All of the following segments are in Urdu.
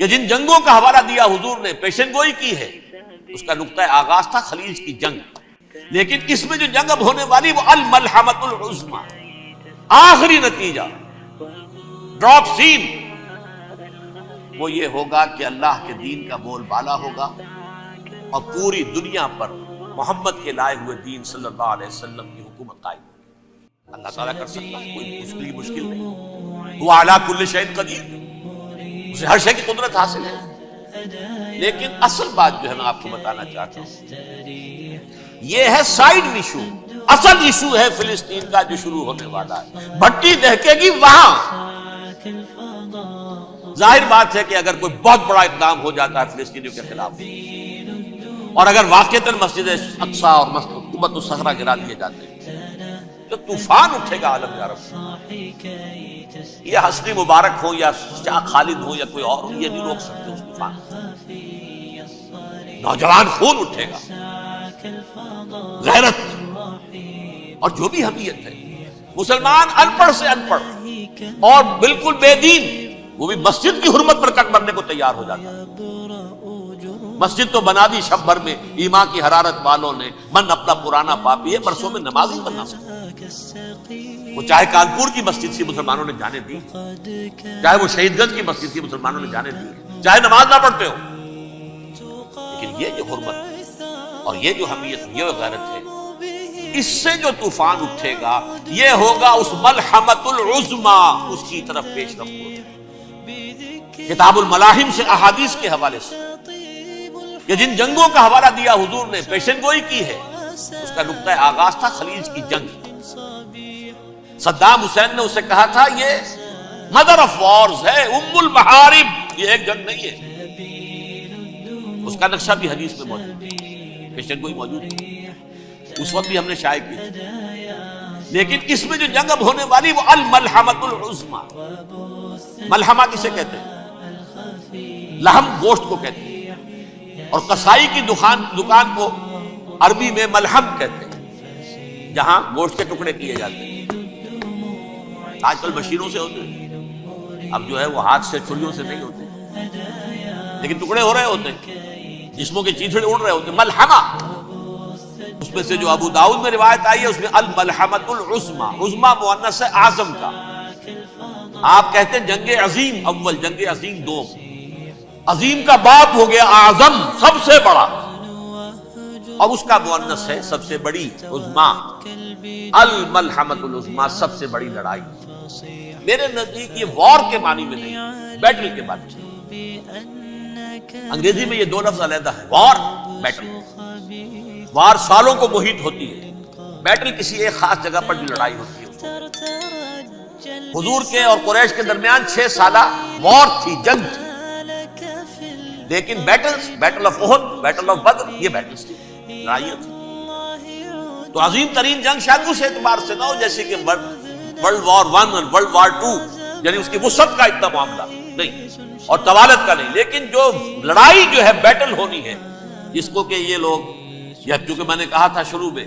کہ جن جنگوں کا حوالہ دیا حضور نے، پیشن گوئی کی ہے، اس کا نقطہ آغاز تھا خلیج کی جنگ، لیکن اس میں جو جنگ اب ہونے والی وہ الملحمۃ العظمی، آخری نتیجہ، ڈراپ سین، وہ یہ ہوگا کہ اللہ کے دین کا بول بالا ہوگا اور پوری دنیا پر محمد کے لائے ہوئے دین صلی اللہ علیہ وسلم کی حکومت قائم ہوگی۔ اللہ تعالیٰ کر سکتا ہے، کوئی مشکل نہیں، وہ اعلیٰ کل شیء قدیر، اسے ہر شے کی قدرت حاصل ہے۔ لیکن اصل بات جو ہے میں آپ کو بتانا چاہتا ہوں، یہ ہے سائیڈ ایشو، اصل ایشو ہے فلسطین کا جو شروع ہونے والا ہے، بھٹی دہکے گی وہاں۔ ظاہر بات ہے کہ اگر کوئی بہت بڑا اقدام ہو جاتا ہے فلسطینیوں کے خلاف، اور اگر واقعتاً مسجد اقصیٰ اور قبۃ الصخرہ گرا دیے جاتے ہیں تو طوفان اٹھے گا عالم عرب، یہ حسنی مبارک ہو یا شاہ خالد ہو یا کوئی اور ہو، یہ نہیں روک سکتے اس طوفان، نوجوان خون اٹھے گا، غیرت اور جو بھی حمیت ہے۔ مسلمان ان پڑھ سے ان پڑھ اور بالکل بے دین، وہ بھی مسجد کی حرمت پر کٹ مرنے کو تیار ہو جاتا ہے۔ مسجد تو بنا دی شب بھر میں ایمان کی حرارت والوں نے، من اپنا پرانا پاپی ہے، برسوں میں نماز ہی بنا سکتا، وہ چاہے کانپور کی مسجد سی مسلمانوں نے جانے دی، چاہے وہ شہید گنج کی مسجد سی مسلمانوں نے جانے دی، چاہے نماز نہ پڑھتے ہو، لیکن یہ جو حرمت اور یہ جو حمیت، یہ غیرت ہے، اس سے جو طوفان اٹھے گا یہ ہوگا اس ملحمۃ العظمی، اس کی طرف پیش رفت ہوگی۔ کتاب الملاحم سے احادیث کے حوالے سے کہ جن جنگوں کا حوالہ دیا حضور نے، پیشن گوئی کی ہے، اس کا نقطہ آغاز تھا خلیج کی جنگ۔ صدام حسین نے اسے کہا تھا یہ مدر آف وارز ہے، ام المحارب، یہ ایک جنگ نہیں ہے۔ اس کا نقشہ بھی حدیث میں موجود ہے، پیشن گوئی موجود ہے، اس وقت بھی ہم نے شائع کی تھی۔ لیکن اس میں جو جنگ اب ہونے والی وہ الملحمۃ العظمی، ملحمہ کسے کہتے ہیں؟ لحم گوشت کو کہتے ہیں، اور قصائی کی دکان کو عربی میں ملحم کہتے ہیں، جہاں گوشت کے ٹکڑے کیے جاتے ہیں۔ آج کل مشینوں سے ہوتے ہیں، اب جو ہے وہ ہاتھ سے چھریوں سے نہیں ہوتے، لیکن ٹکڑے ہو رہے ہوتے ہیں، جسموں کے چیتھڑے اڑ رہے ہوتے ہیں، ملحمہ۔ اس میں سے جو ابو داؤد میں روایت آئی ہے اس میں الملحمۃ العظمی، عظمی مؤنث ہے اعظم کا، آپ کہتے ہیں جنگ عظیم اول، جنگ عظیم دوم، عظیم کا باپ ہو گیا اعظم، سب سے بڑا، اور اس کا مؤنث ہے سب سے بڑی، عظمی، الملحمۃ العظمی، سب سے بڑی لڑائی۔ میرے نزدیک یہ وار کے معنی میں نہیں، بیٹل کے معنی میں۔ انگریزی میں یہ دو لفظ علیحدہ ہے، وار، بیٹل۔ وار سالوں کو محیط ہوتی ہے، بیٹل کسی ایک خاص جگہ پر جو لڑائی ہوتی ہے۔ حضور کے اور قریش کے درمیان 6 سالہ وار تھی، جنگ تھی، لیکن بیٹلز، بیٹل آف احد، بیٹل آف بدر، یہ بیٹلز تھی، لڑائیاں تھی۔ تو عظیم ترین جنگ شاید اس اعتبار سے نہ ہو جیسے کہ ورلڈ وار 1 اور ورلڈ وار 2، یعنی اس کی وسعت کا اتنا معاملہ نہیں اور طوالت کا نہیں، لیکن جو لڑائی جو ہے بیٹل ہونی ہے، جس کو کہ یہ لوگ، یا چونکہ میں نے کہا تھا شروع میں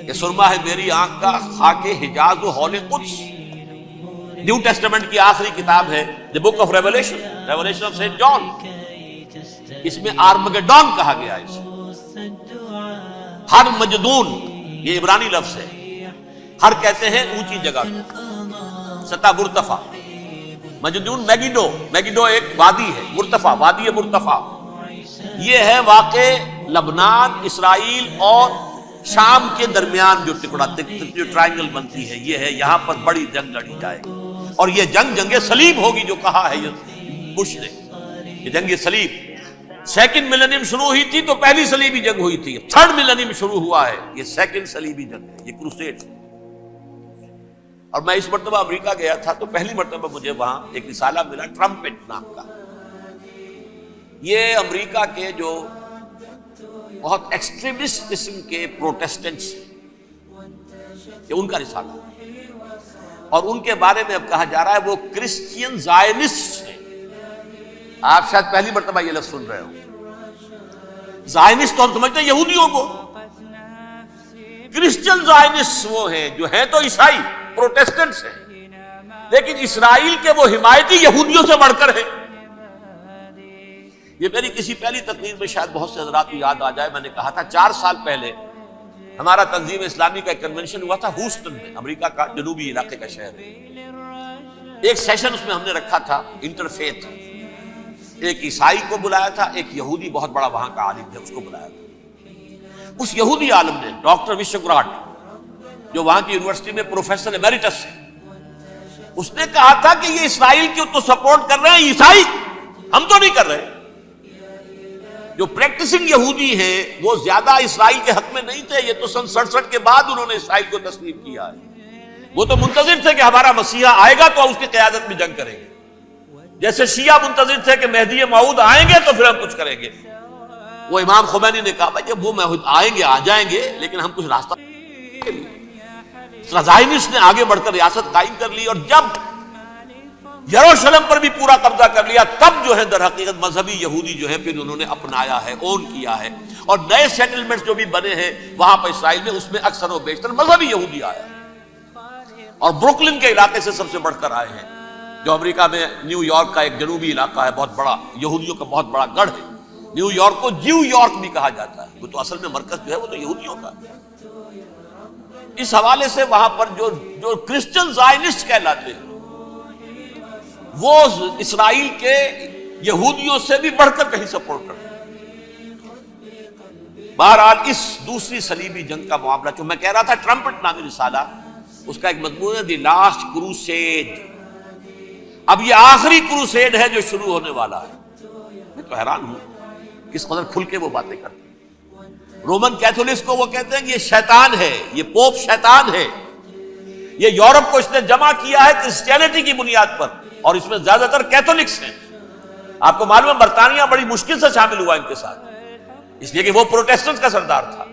کہ سرما ہے میری آنکھ کا خاک حجاز و ہول قدس، نیو ٹیسٹمنٹ کی آخری کتاب ہے the book of revelation, revelation of saint John, اس میں آرمگڈون کہا گیا ہے۔ ہر مجدون، یہ عبرانی لفظ ہے، ہر کہتے ہیں اونچی جگہ، سطح مرتفع، مجدون میگیڈو، میگیڈو ایک وادی ہے، مرتفع، وادی مرتفع، یہ ہے واقع لبنان، اسرائیل اور شام کے درمیان جو ٹکڑا، جو ٹرائنگل بنتی ہے، یہ ہے، یہاں پر بڑی جنگ لڑی جائے گی، اور یہ جنگ صلیب ہوگی، جو کہا ہے بش نے، یہ جنگ صلیب۔ سیکنڈ ملینیم شروع ہوئی تھی تو پہلی صلیبی جنگ ہوئی تھی، تھرڈ ملینیم شروع ہوا ہے، یہ سیکنڈ صلیبی جنگ ہے، یہ کروسیڈ۔ اور میں اس مرتبہ امریکہ گیا تھا تو پہلی مرتبہ مجھے وہاں ایک رسالہ ملا ٹرمپٹ نام کا، یہ امریکہ کے جو بہت ایکسٹریمسٹ قسم کے پروٹیسٹنٹس، یہ ان کا رسالہ، اور ان کے بارے میں اب کہا جا رہا ہے وہ کرسچین زائنسٹ ہیں۔ آپ شاید پہلی مرتبہ یہ لفظ سن رہے ہو، زائنسٹ تو ہم سمجھتے ہیں یہودیوں کو، کرسچین زائنسٹ وہ ہیں جو ہیں تو عیسائی پروٹیسٹنٹس ہیں، لیکن اسرائیل کے وہ حمایتی یہودیوں سے بڑھ کر ہیں، یہ میری کسی پہلی تقریر میں شاید بہت سے حضرات کو یاد آ جائے، میں نے کہا تھا 4 سال پہلے ہمارا تنظیم اسلامی کا ایک کنونشن ہوا تھا ہوسٹن میں، امریکہ کا جنوبی علاقے کا شہر ہے۔ ایک سیشن اس میں ہم نے رکھا تھا انٹرفیتھ، ایک عیسائی کو بلایا تھا، ایک یہودی بہت بڑا وہاں کا عالم ہے اس کو بلایا تھا۔ اس یہودی عالم نے ڈاکٹر وشوگراٹ، جو وہاں کی یونیورسٹی میں پروفیسر ایمیریٹس ہے، اس نے کہا تھا کہ یہ اسرائیل کی تو سپورٹ کر رہے ہیں عیسائی، ہم تو نہیں کر رہے۔ جو پریکٹسنگ یہودی ہیں وہ زیادہ اسرائیل کے حق میں نہیں تھے، یہ تو سن 67 کے بعد انہوں نے اسرائیل کو تسلیم کیا ہے۔ وہ تو منتظر تھے کہ ہمارا مسیحا آئے گا تو اس کی قیادت میں جنگ کریں گے، جیسے شیعہ منتظر تھے کہ مہدی موعود آئیں گے تو پھر ہم کچھ کریں گے۔ وہ امام خمینی نے کہا بھائی جب وہ آئیں گے آ جائیں گے، لیکن ہم کچھ راستہ زائنسٹ نے آگے بڑھ کر ریاست قائم کر لی، اور جب یروشلم پر بھی پورا قبضہ کر لیا تب جو ہے در حقیقت مذہبی یہودی جو ہے پھر انہوں نے اپنایا ہے، اون کیا ہے، اور نئے سیٹلمنٹس جو بھی بنے ہیں وہاں پر اسرائیل میں، اس میں اکثر و بیشتر مذہبی یہودی آیا، اور بروکلن کے علاقے سے سب سے بڑھ کر آئے ہیں، جو امریکہ میں نیو یارک کا ایک جنوبی علاقہ ہے، بہت بڑا یہودیوں کا بہت بڑا گڑھ ہے۔ نیو یارک کو جیو یارک بھی کہا جاتا ہے، وہ تو اصل میں مرکز جو ہے وہ تو یہودیوں کا ہے۔ اس حوالے سے وہاں پر جو کرسچن زائنسٹ کہلاتے ہیں وہ اسرائیل کے یہودیوں سے بھی بڑھ کر کہیں سپورٹ کرتے ہیں۔ بہرحال اس دوسری صلیبی جنگ کا معاملہ جو میں کہہ رہا تھا، ٹرمپٹ نامی رسالہ، اس کا ایک مضمون ہے دی لاسٹ کروسیڈ۔ اب یہ آخری کروسیڈ ہے جو شروع ہونے والا ہے۔ میں تو حیران ہوں کس قدر کھل کے وہ باتیں کرتے ہیں۔ رومن کیتھولکس کو وہ کہتے ہیں کہ یہ شیطان ہے، یہ پوپ شیطان ہے، یہ یورپ کو اس نے جمع کیا ہے کرسچینٹی کی بنیاد پر، اور اس میں زیادہ تر کیتھولکس ہیں۔ آپ کو معلوم ہے برطانیہ بڑی مشکل سے شامل ہوا ان کے ساتھ، اس لیے کہ وہ پروٹیسٹنٹ کا سردار تھا،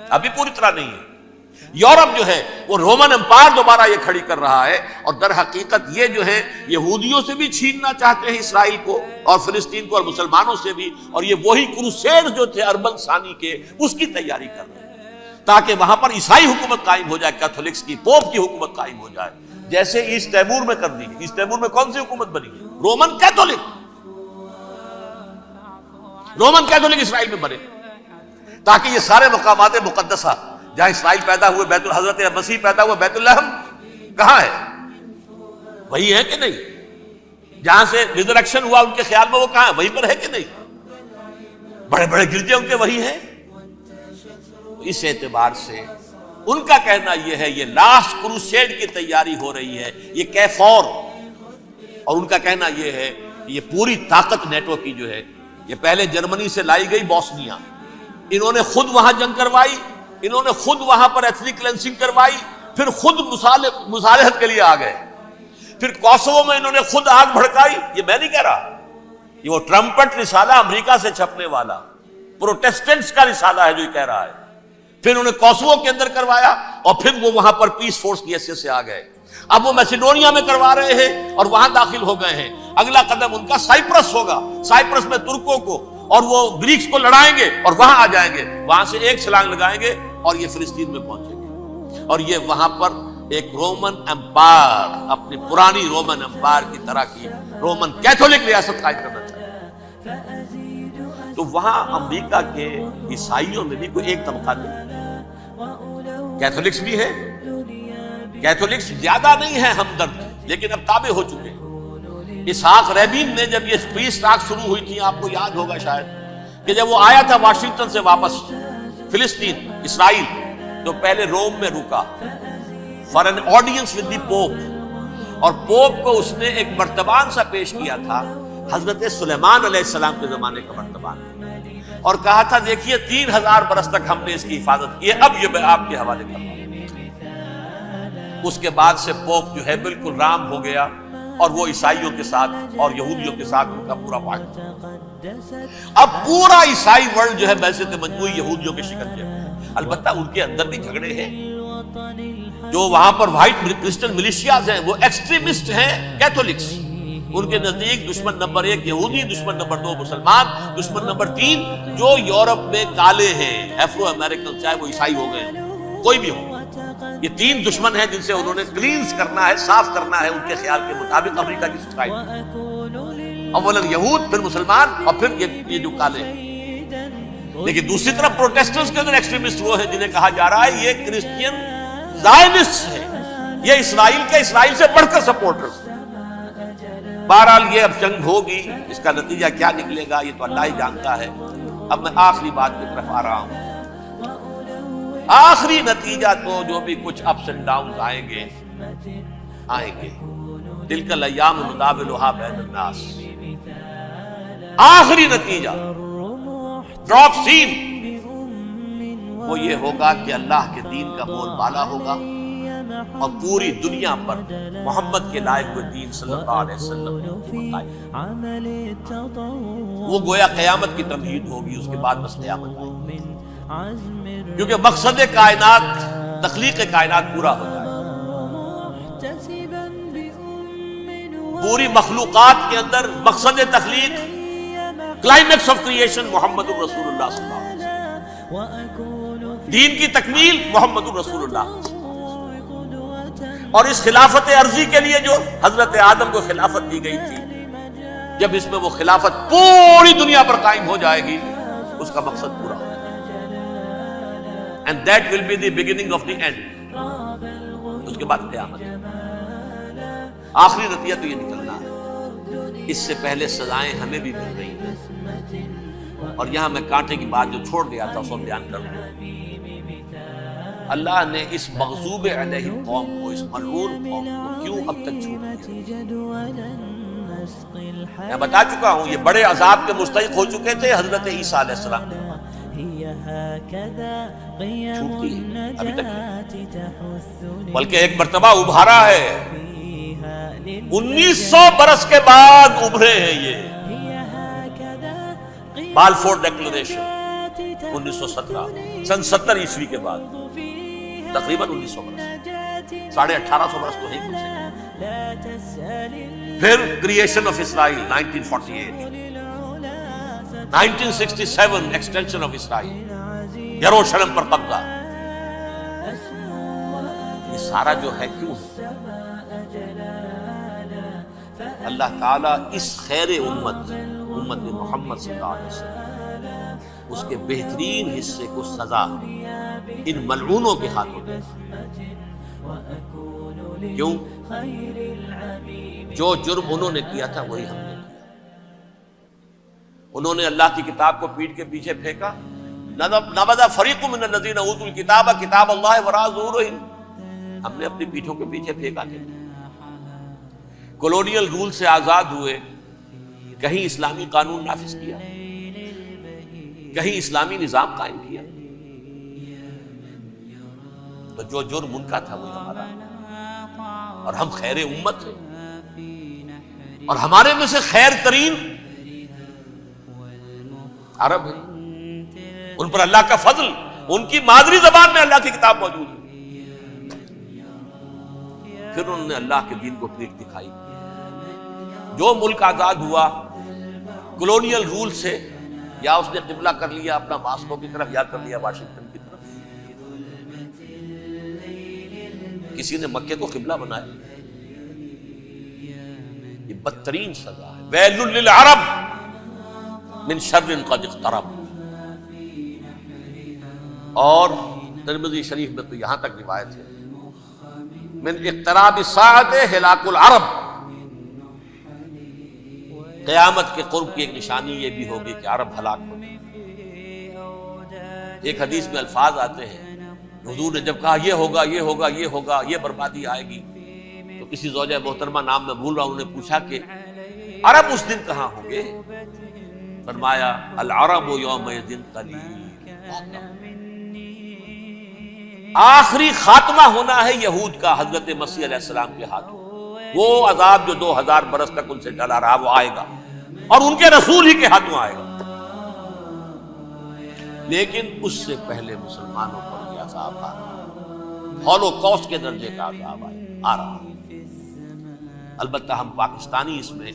ابھی پوری طرح نہیں ہے۔ یورپ جو ہے وہ رومن امپائر دوبارہ یہ کھڑی کر رہا ہے، اور در حقیقت یہ جو ہے یہودیوں سے بھی چھیننا چاہتے ہیں اسرائیل کو اور فلسطین کو، اور مسلمانوں سے بھی، اور یہ وہی کروسیڈ جو تھے اربن ثانی کے، اس کی تیاری کر رہے ہیں تاکہ وہاں پر عیسائی حکومت قائم ہو جائے، کیتھولکس کی، پوپ کی حکومت قائم ہو جائے، جیسے ایسٹ تیمور میں کر دی۔ ایسٹ تیمور میں کون سی حکومت بنی ہے؟ رومن کیتھولک اسرائیل میں بنے، تاکہ یہ سارے مقامات مقدسہ جہاں اسرائیل پیدا ہوئے، بیت حضرت مسیح پیدا ہوئے، بیت لحم کہاں ہے؟ وہی ہے کہ نہیں؟ جہاں سے ریزریکشن ہوا ان کے خیال میں وہ کہاں ہے؟ وہیں پر ہے کہ نہیں؟ بڑے بڑے گرجے ان کے وہی ہیں۔ اس اعتبار سے ان کا کہنا یہ ہے یہ لاسٹ کروسیڈ کی تیاری ہو رہی ہے، یہ کیفور، اور ان کا کہنا یہ ہے کہ یہ پوری طاقت نیٹو کی جو ہے، یہ پہلے جرمنی سے لائی گئی بوسنیا، انہوں نے خود وہاں جنگ کروائی، انہوں نے خود وہاں پر ایتھنک کلینسنگ کروائی، پھر خود مصالحت کے لیے آ گئے، پھر کوسوو میں انہوں نے خود آگ بھڑکائی۔ یہ میں نہیں کہہ رہا، یہ وہ ٹرمپٹ رسالہ امریکہ سے چھپنے والا پروٹیسٹنٹس کا رسالہ ہے جو یہ کہہ رہا ہے۔ پھر انہوں نے کوسوو کے اندر کروایا، اور پھر وہ وہاں پر پیس فورس کی حیثیت سے آ گئے۔ اب وہ میسیڈونیا میں کروا رہے ہیں اور وہاں داخل ہو گئے ہیں۔ اگلا قدم ان کا سائپرس ہوگا، سائپرس میں ترکوں کو اور وہ گریکس کو لڑائیں گے اور وہاں آ جائیں گے، وہاں سے ایک چھلانگ لگائیں گے اور یہ فلسطین میں پہنچیں گے، اور یہ وہاں پر ایک رومن امپائر، اپنی پرانی رومن امپائر کی طرح کی رومن کیتھولک ریاست قائم کرنا چاہتے ہیں۔ تو وہاں امریکہ کے عیسائیوں میں بھی کوئی ایک طبقہ نہیں، کیتھولکس بھی ہے، کیتھولکس زیادہ نہیں ہے ہمدرد، لیکن اب تابع ہو چکے ہیں۔ اسحاق ریبین نے جب یہ پیس ٹاک شروع ہوئی تھی، آپ کو یاد ہوگا شاید، کہ جب وہ آیا تھا واشنگٹن سے واپس فلسطین اسرائیل، تو پہلے روم میں رکا for an audience with the pope, اور پوپ کو اس نے ایک مرتبان سا پیش کیا تھا، حضرت سلیمان علیہ السلام کے زمانے کا مرتبان، اور کہا تھا دیکھیے 3000 برس تک ہم نے اس کی حفاظت کی ہے، اب یہ میں آپ کے حوالے کر رہا ہوں۔ اس کے بعد سے پوپ جو ہے بالکل رام ہو گیا، اور وہ عیسائیوں کے ساتھ اور یہودیوں کے ساتھ ان کا پورا معاہدہ۔ اب پورا عیسائی ورلڈ جو ہے بعثت مجموعی یہودیوں کے شکنجے میں، البتہ ان کے اندر بھی جھگڑے ہیں، جو وہاں پر وائٹ کرسچن ملیشیاز ہیں وہ ایکسٹریمسٹ ہیں کیتھولکس، ان کے نزدیک دشمن نمبر 1 یہودی، دشمن نمبر 2 مسلمان، دشمن نمبر 3 جو یورپ میں کالے ہیں، ایفرو امریکن، چاہے وہ عیسائی ہو گئے کوئی بھی ہو، یہ 3 دشمن ہیں جن سے انہوں نے کلینز کرنا ہے، صاف کرنا ہے ان کے خیال کے مطابق امریکہ کی سوسائٹی۔ اولاً یہود، پھر مسلمان، اور پھر یہ جو کالے. لیکن دوسری طرف پروٹیسٹنٹس کے اندر ایکسٹریمسٹ وہ ہیں جنہیں کہا جا رہا ہے یہ کرسچین زائنسٹ ہے، یہ اسرائیل سے بڑھ کر سپورٹرز. بہرحال یہ اب جنگ ہوگی، اس کا نتیجہ کیا نکلے گا یہ تو اللہ ہی جانتا ہے. اب میں آخری بات کی طرف آ رہا ہوں. آخری نتیجہ تو جو بھی کچھ اپس اینڈ ڈاؤنز آئیں گے تلک الایام نداولھا بین الناس. آخری نتیجہ ڈراپ سین وہ یہ ہوگا کہ اللہ کے دین کا بول بالا ہوگا اور پوری دنیا پر محمد کے لائے ہوئے دین صلی اللہ علیہ وسلم وہ گویا قیامت کی تمہید ہوگی. اس کے بعد بس قیامت آئے گی، کیونکہ مقصد کائنات، تخلیق کائنات پورا ہو جائے. پوری مخلوقات کے اندر مقصد تخلیق، کلائمیکس آف کریشن محمد الرسول اللہ صلی اللہ علیہ وسلم. دین کی تکمیل محمد الرسول اللہ. اور اس خلافت عرضی کے لیے جو حضرت آدم کو خلافت دی گئی تھی، جب اس میں وہ خلافت پوری دنیا پر قائم ہو جائے گی اس کا مقصد پورا ہو جائے گا. And that will be the beginning of the end. اس کے بعد قیامت. آخری نتیجہ تو یہ نکلنا ہے. اس سے پہلے سزائیں ہمیں بھی مل رہی ہیں. اور یہاں میں کانٹے کی بات جو چھوڑ گیا تھا اس کو بیان کر دوں. اللہ نے اس مغضوب علیہ قوم کو، اس ملعون قوم کو کیوں اب تک چھوڑ دیا؟ میں بتا چکا ہوں یہ بڑے عذاب کے مستحق ہو چکے تھے حضرت عیسیٰ علیہ السلام کے بعد. چھوٹتی ہے ابھی تک، بلکہ ایک مرتبہ ابھارا ہے. 1900 برس کے بعد ابھرے ہیں یہ. بالفور ڈیکلریشن 1917 سن 70 عیسوی کے بعد، تقریباً 1900 برس، 1850 برس تو نہیں گزرے. پھر creation of Israel 1948، 1967 extension of Israel, Jerusalem پر قبضہ. یہ سارا جو ہے کیوں ہے؟ اللہ تعالیٰ اس خیر امت محمد صلی اللہ علیہ وسلم اس کے بہترین حصے کو سزا ان ملعونوں کے ہاتھوں دے. کیوں؟ جو جرم انہوں نے کیا تھا وہی ہم نے کیا. انہوں نے اللہ کی کتاب کو پیٹھ کے پیچھے پھینکا. نبذ فریق من الذین اوتوا الکتاب کتاب اللہ وراء ظہورہم. ہم نے اپنی پیٹھوں کے پیچھے پھینکا نہیں. کولونیل رول سے آزاد ہوئے، کہیں اسلامی قانون نافذ کیا، کہیں اسلامی نظام قائم کیا. تو جو جرم ان کا تھا وہی ہمارا. اور ہم خیر امت ہیں، اور ہمارے میں سے خیر ترین عرب ہیں. ان پر اللہ کا فضل، ان کی مادری زبان میں اللہ کی کتاب موجود ہے. پھر انہوں نے اللہ کے دین کو پیٹھ دکھائی. جو ملک آزاد ہوا کولونیل رول سے، یا اس نے قبلہ کر لیا اپنا ماسکو کی طرف یا کر لیا واشنگٹن کی طرف. کسی نے مکے کو قبلہ بنایا. یہ بدترین سزا ہے. ویل للعرب من شر قد اقترب. اور ترمذی شریف میں تو یہاں تک روایت ہے من اقتراب الساعۃ ہلاک العرب. قیامت کے قرب کی ایک نشانی یہ بھی ہوگی کہ عرب ہلاک ہو گئے. ایک حدیث میں الفاظ آتے ہیں، حضور نے جب کہا یہ ہوگا یہ ہوگا یہ ہوگا، یہ بربادی آئے گی، تو کسی زوجہ محترمہ نام میں بھول رہا ہوں، انہوں نے پوچھا کہ عرب اس دن کہاں ہوں گے؟ فرمایا العرب یومئذ قلیل. آخری خاتمہ ہونا ہے یہود کا حضرت مسیح علیہ السلام کے ہاتھوں. وہ عذاب جو 2000 برس تک ان سے ڈلا رہا وہ آئے گا، اور ان کے رسول ہی کے ہاتھوں آئے گا. لیکن اس سے پہلے مسلمانوں پر یہ عذاب آ رہا ہے، ہولوکاسٹ کے درجے کا عذاب آ رہا ہے. البتہ ہم پاکستانی اس میں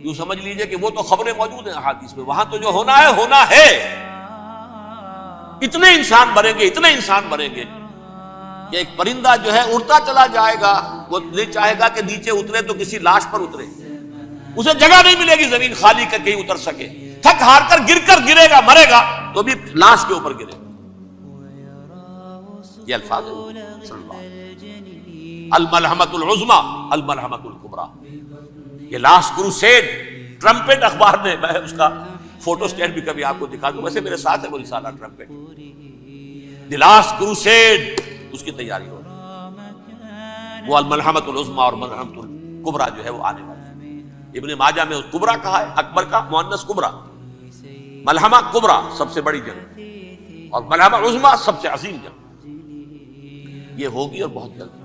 یوں سمجھ لیجئے کہ وہ تو خبریں موجود ہیں احادیث میں، وہاں تو جو ہونا ہے. اتنے انسان مریں گے، اتنے انسان مریں گے کہ ایک پرندہ جو ہے اڑتا چلا جائے گا، وہ نہیں چاہے گا کہ نیچے اترے تو کسی لاش پر اترے. اسے جگہ نہیں ملے گی زمین خالی کر کہیں اتر سکے، تھک ہار کر گرے گا، مرے گا تو بھی لاش کے اوپر گرے گا۔ یہ الفاظ ہیں صلی اللہ علیہ وسلم، الملحمۃ العظمی الملحمۃ الکبریٰ، یہ لاسٹ کروسیڈ۔ ٹرمپٹ اخبار نے، میں اس کا فوٹو اسٹیٹ بھی کبھی آپ کو دکھا دوں، ویسے میرے ساتھ ہے وہ رسالہ ٹرمپٹ، دی لاسٹ کروسیڈ، اس کی تیاری ہو رہی، وہ الملحمۃ العظمی اور ملحمۃ الکبریٰ جو ہے وہ آنے والی ہے۔ ابن ماجہ میں کبریٰ کہا ہے، اکبر کا مؤنث کبریٰ، ملحمہ کبریٰ سب سے بڑی جنگ اور ملحمہ عظمی سب سے عظیم جنگ، یہ ہوگی اور بہت جلد۔